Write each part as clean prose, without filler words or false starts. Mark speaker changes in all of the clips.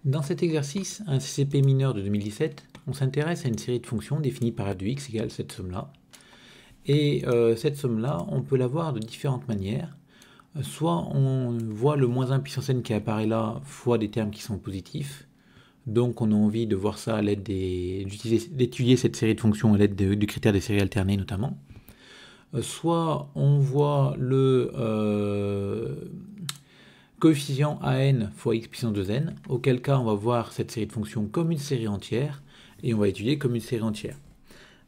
Speaker 1: Dans cet exercice, un CCP mineur de 2017, on s'intéresse à une série de fonctions définies par f de x égale cette somme-là. Et cette somme-là, on peut la voir de différentes manières. Soit on voit le moins 1 puissance n qui apparaît là, fois des termes qui sont positifs. Donc on a envie de voir ça à l'aide d'étudier cette série de fonctions à l'aide du critère des séries alternées notamment. Soit on voit le coefficient an fois x puissance 2n, auquel cas on va voir cette série de fonctions comme une série entière, et on va étudier comme une série entière.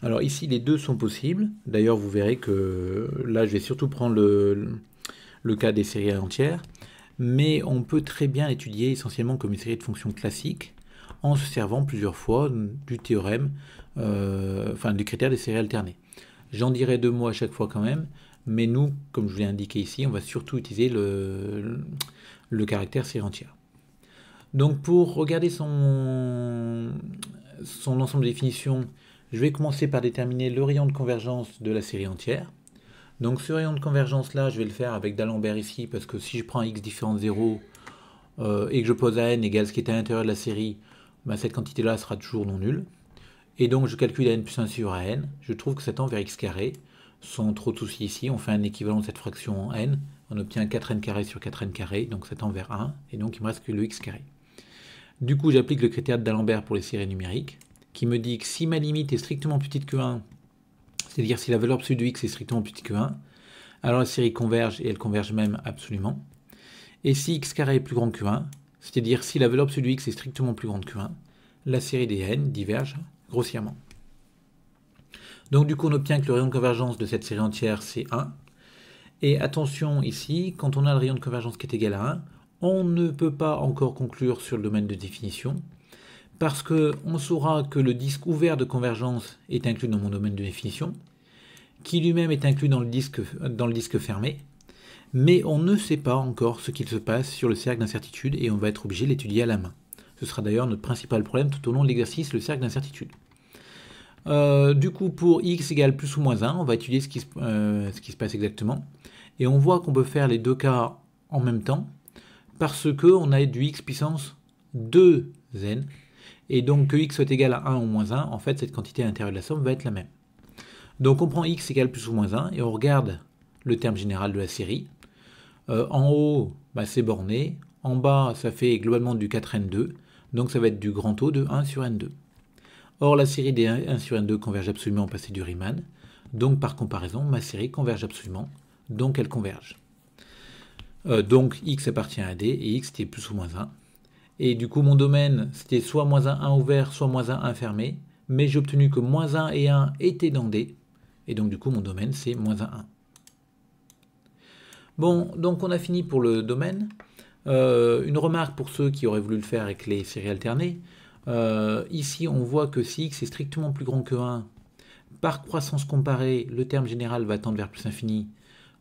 Speaker 1: Alors ici les deux sont possibles, d'ailleurs vous verrez que là je vais surtout prendre le cas des séries entières, mais on peut très bien l'étudier essentiellement comme une série de fonctions classiques, en se servant plusieurs fois du théorème, du critère des séries alternées. J'en dirai deux mots à chaque fois quand même, mais nous, comme je vous l'ai indiqué ici, on va surtout utiliser le caractère série entière. Donc pour regarder son ensemble de définitions, je vais commencer par déterminer le rayon de convergence de la série entière. Donc ce rayon de convergence là, je vais le faire avec d'Alembert ici, parce que si je prends x différent de 0 et que je pose à n égale ce qui est à l'intérieur de la série, cette quantité là sera toujours non nulle. Et donc je calcule n plus 1 sur n, je trouve que ça tend vers x carré. Sans trop de soucis ici, on fait un équivalent de cette fraction en n, on obtient 4n carré sur 4n carré, donc ça tend vers 1, et donc il me reste que le x carré. Du coup j'applique le critère d'Alembert pour les séries numériques, qui me dit que si ma limite est strictement plus petite que 1, c'est-à-dire si la valeur absolue de x est strictement plus petite que 1, alors la série converge, et elle converge même absolument. Et si x carré est plus grand que 1, c'est-à-dire si la valeur absolue de x est strictement plus grande que 1, la série des n diverge grossièrement. Donc du coup on obtient que le rayon de convergence de cette série entière c'est 1. Et attention ici, quand on a le rayon de convergence qui est égal à 1, on ne peut pas encore conclure sur le domaine de définition, parce qu'on saura que le disque ouvert de convergence est inclus dans mon domaine de définition, qui lui-même est inclus dans le disque fermé, mais on ne sait pas encore ce qu'il se passe sur le cercle d'incertitude et on va être obligé de l'étudier à la main. Ce sera d'ailleurs notre principal problème tout au long de l'exercice, le cercle d'incertitude. Du coup, pour x égale plus ou moins 1, on va étudier ce qui se passe exactement. Et on voit qu'on peut faire les deux cas en même temps, parce qu'on a du x puissance 2n, et donc que x soit égal à 1 ou moins 1, en fait, cette quantité à l'intérieur de la somme va être la même. Donc on prend x égale plus ou moins 1, et on regarde le terme général de la série. En haut, c'est borné, en bas, ça fait globalement du 4n2, donc ça va être du grand O de 1 sur n2. Or, la série des 1 sur n2 converge absolument au passé du Riemann, donc par comparaison, ma série converge absolument, donc elle converge. Donc x appartient à D, et x était plus ou moins 1. Et du coup, mon domaine, c'était soit moins 1, 1 ouvert, soit moins 1, 1 fermé, mais j'ai obtenu que moins 1 et 1 étaient dans D, et donc du coup, mon domaine, c'est moins 1, 1. Bon, donc on a fini pour le domaine. Une remarque pour ceux qui auraient voulu le faire avec les séries alternées. Ici, on voit que si x est strictement plus grand que 1, par croissance comparée, le terme général va tendre vers plus infini,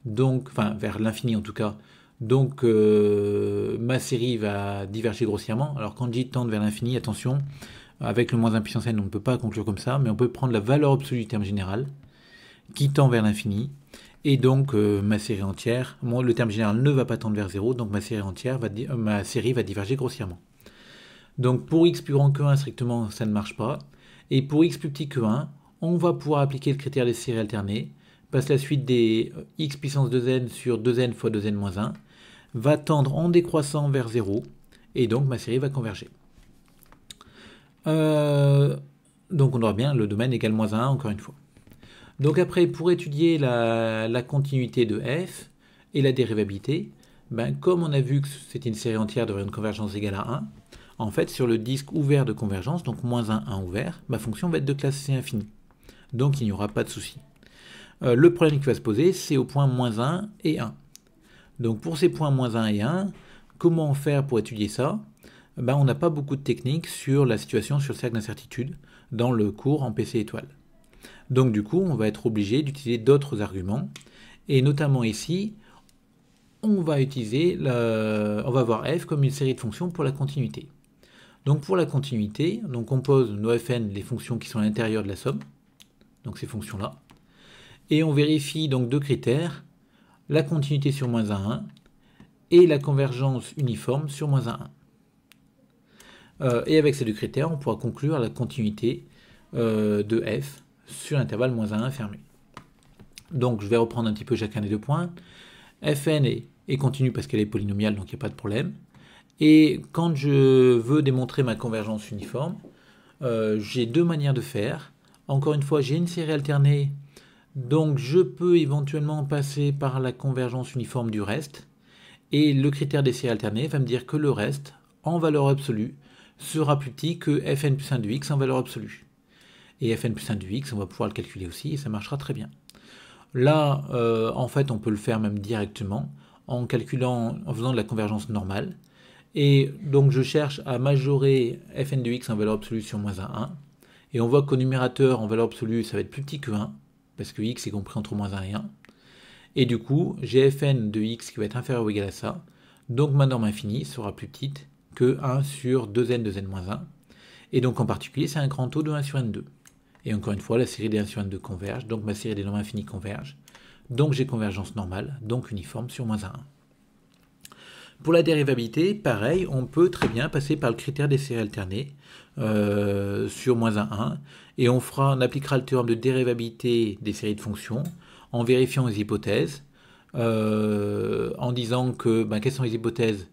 Speaker 1: donc, enfin vers l'infini en tout cas, donc ma série va diverger grossièrement. Alors quand je dis tendre vers l'infini, attention, avec le moins 1 puissance n, on ne peut pas conclure comme ça, mais on peut prendre la valeur absolue du terme général, qui tend vers l'infini, et donc ma série entière, le terme général ne va pas tendre vers 0, donc ma série va diverger grossièrement. Donc pour x plus grand que 1, strictement, ça ne marche pas. Et pour x plus petit que 1, on va pouvoir appliquer le critère des séries alternées, parce que la suite des x puissance 2n sur 2n fois 2n moins 1 va tendre en décroissant vers 0, et donc ma série va converger. Donc on aura bien le domaine égale moins 1 encore une fois. Donc après, pour étudier la continuité de f et la dérivabilité, comme on a vu que c'était une série entière de rayon de convergence égale à 1, en fait, sur le disque ouvert de convergence, donc moins 1, 1 ouvert, ma fonction va être de classe C infinie. Donc il n'y aura pas de souci. Le problème qui va se poser, c'est au point moins 1 et 1. Donc pour ces points moins 1 et 1, comment faire pour étudier ça? On n'a pas beaucoup de techniques sur la situation sur le cercle d'incertitude dans le cours en PC étoile. Donc du coup, on va être obligé d'utiliser d'autres arguments, et notamment ici, on va voir f comme une série de fonctions pour la continuité. Donc pour la continuité, on compose nos fn, les fonctions qui sont à l'intérieur de la somme, donc ces fonctions-là, et on vérifie donc deux critères, la continuité sur moins 1, 1, et la convergence uniforme sur moins 1, 1. Et avec ces deux critères, on pourra conclure la continuité de f sur l'intervalle moins 1 fermé. Donc je vais reprendre un petit peu chacun des deux points. Fn est continue parce qu'elle est polynomiale, donc il n'y a pas de problème. Et quand je veux démontrer ma convergence uniforme, j'ai deux manières de faire. Encore une fois, j'ai une série alternée, donc je peux éventuellement passer par la convergence uniforme du reste. Et le critère des séries alternées va me dire que le reste, en valeur absolue, sera plus petit que fn plus 1 de x en valeur absolue. Et fn plus 1 de x, on va pouvoir le calculer aussi, et ça marchera très bien. Là, en fait, on peut le faire même directement, en calculant, en faisant de la convergence normale. Et donc je cherche à majorer fn de x en valeur absolue sur moins 1. Et on voit qu'au numérateur, en valeur absolue, ça va être plus petit que 1, parce que x est compris entre moins 1 et 1. Et du coup, j'ai fn de x qui va être inférieur ou égal à ça. Donc ma norme infinie sera plus petite que 1 sur 2n de z-1. Et donc en particulier, c'est un grand taux de 1 sur n2. Et encore une fois, la série des 1 sur n2 converge, donc ma série des normes infinies converge. Donc j'ai convergence normale, donc uniforme sur moins 1. Pour la dérivabilité, pareil, on peut très bien passer par le critère des séries alternées sur moins 1, et on appliquera le théorème de dérivabilité des séries de fonctions en vérifiant les hypothèses, en disant que, quelles sont les hypothèses?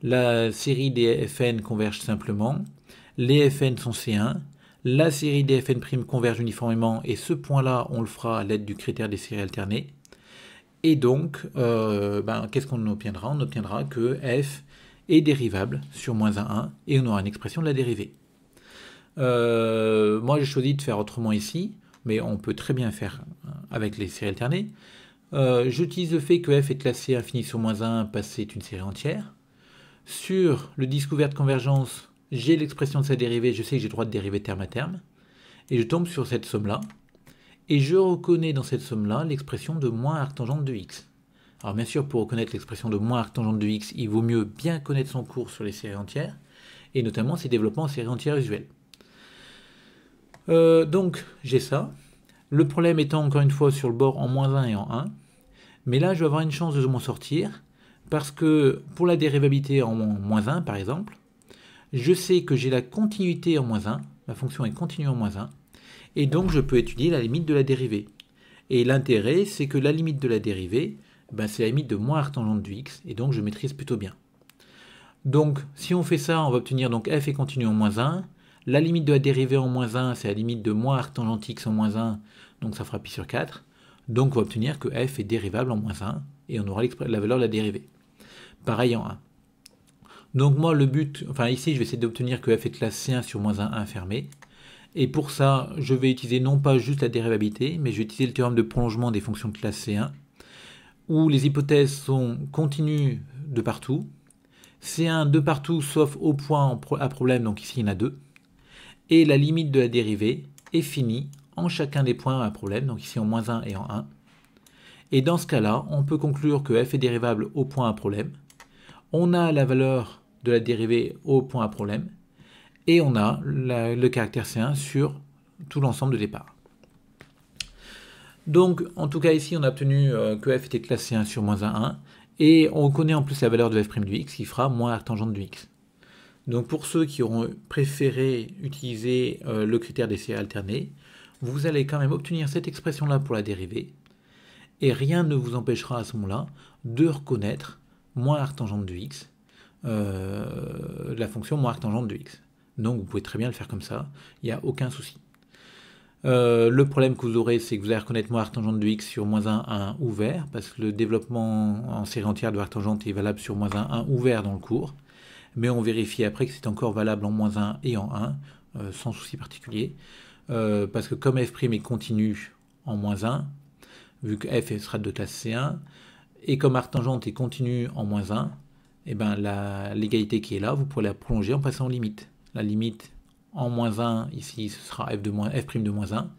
Speaker 1: La série des fn converge simplement, les fn sont C1, la série des fn' converge uniformément, et ce point-là, on le fera à l'aide du critère des séries alternées. Et donc, qu'est-ce qu'on obtiendra? On obtiendra que f est dérivable sur moins 1, et on aura une expression de la dérivée. Moi, j'ai choisi de faire autrement ici, mais on peut très bien faire avec les séries alternées. J'utilise le fait que f est classé infini sur moins 1 parce que c'est une série entière. Sur le disque ouvert de convergence, j'ai l'expression de sa dérivée, je sais que j'ai le droit de dériver terme à terme, et je tombe sur cette somme-là, et je reconnais dans cette somme-là l'expression de moins arctangente de x. Alors bien sûr, pour reconnaître l'expression de moins arctangente de x, il vaut mieux bien connaître son cours sur les séries entières, et notamment ses développements en séries entières usuelles. Donc j'ai ça. Le problème étant encore une fois sur le bord en moins 1 et en 1. Mais là, je vais avoir une chance de m'en sortir, parce que pour la dérivabilité en moins 1, par exemple, je sais que j'ai la continuité en moins 1, ma fonction est continue en moins 1, et donc je peux étudier la limite de la dérivée. Et l'intérêt, c'est que la limite de la dérivée, c'est la limite de moins arctangente de x, et donc je maîtrise plutôt bien. Donc, si on fait ça, on va obtenir donc f est continue en moins 1, la limite de la dérivée en moins 1, c'est la limite de moins arctangente x en moins 1, donc ça fera pi sur 4. Donc on va obtenir que f est dérivable en moins 1, et on aura la valeur de la dérivée. Pareil en 1. Donc moi le but, ici je vais essayer d'obtenir que f est classe C1 sur moins 1 fermé. Et pour ça, je vais utiliser non pas juste la dérivabilité, mais je vais utiliser le théorème de prolongement des fonctions de classe C1, où les hypothèses sont continues de partout, C1 de partout sauf au point à problème, donc ici il y en a 2, et la limite de la dérivée est finie en chacun des points à problème, donc ici en moins 1 et en 1. Et dans ce cas-là, on peut conclure que f est dérivable au point à problème. On a la valeur de la dérivée au point à problème. Et on a le caractère C1 sur tout l'ensemble de départ. Donc, en tout cas, ici, on a obtenu que f était classe C1 sur moins 1. Et on connaît en plus la valeur de f' du x qui fera moins arctangente du x. Donc, pour ceux qui auront préféré utiliser le critère des séries alternées, vous allez quand même obtenir cette expression-là pour la dérivée, et rien ne vous empêchera à ce moment-là de reconnaître moins arctangente de x, la fonction moins arctangente de x. Donc vous pouvez très bien le faire comme ça, il n'y a aucun souci. Le problème que vous aurez, c'est que vous allez reconnaître moins arctangente de x sur moins 1, 1 ouvert, parce que le développement en série entière de arctangente est valable sur moins 1, 1 ouvert dans le cours, mais on vérifie après que c'est encore valable en moins 1 et en 1, sans souci particulier. Parce que comme f' est continu en moins 1, vu que f sera de classe C1, et comme arctangente est continue en moins 1, et l'égalité qui est là, vous pourrez la prolonger en passant en limite. La limite en moins 1, ici, ce sera f' de moins 1.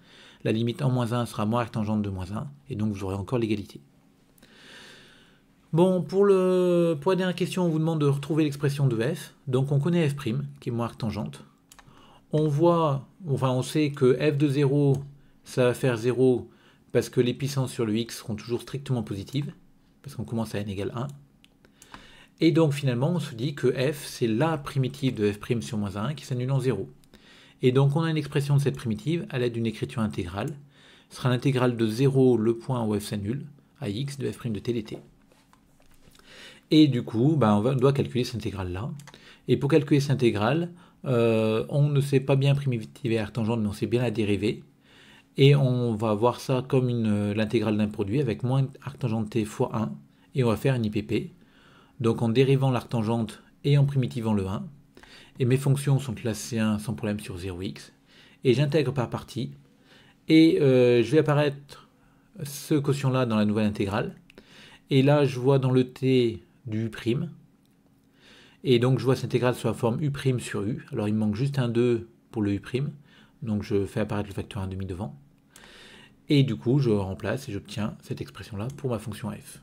Speaker 1: La limite en moins 1 sera moins arctangente de moins 1, et donc vous aurez encore l'égalité. Bon, pour la dernière question, on vous demande de retrouver l'expression de f. Donc on connaît f', qui est moins arctangente. On sait que f de 0, ça va faire 0 parce que les puissances sur le x seront toujours strictement positives, parce qu'on commence à n égale 1. Et donc finalement, on se dit que f, c'est la primitive de f' sur moins 1 qui s'annule en 0. Et donc on a une expression de cette primitive à l'aide d'une écriture intégrale. Ce sera l'intégrale de 0, le point où f s'annule, à x de f' de t dt. Et du coup, on doit calculer cette intégrale-là. Et pour calculer cette intégrale, on ne sait pas bien primitiver arctangente, mais on sait bien la dériver. Et on va voir ça comme l'intégrale d'un produit avec moins arctangente t fois 1. Et on va faire une IPP. Donc en dérivant l'arctangente et en primitivant le 1. Et mes fonctions sont classe C1 sans problème sur 0x. Et j'intègre par partie. Et je vais apparaître ce quotient-là dans la nouvelle intégrale. Et là, je vois dans le t du u'. Et donc, je vois cette intégrale sur la forme u' sur u. Alors, il me manque juste un 2 pour le u'. Donc, je fais apparaître le facteur 1,5 devant. Et du coup, je remplace et j'obtiens cette expression-là pour ma fonction f.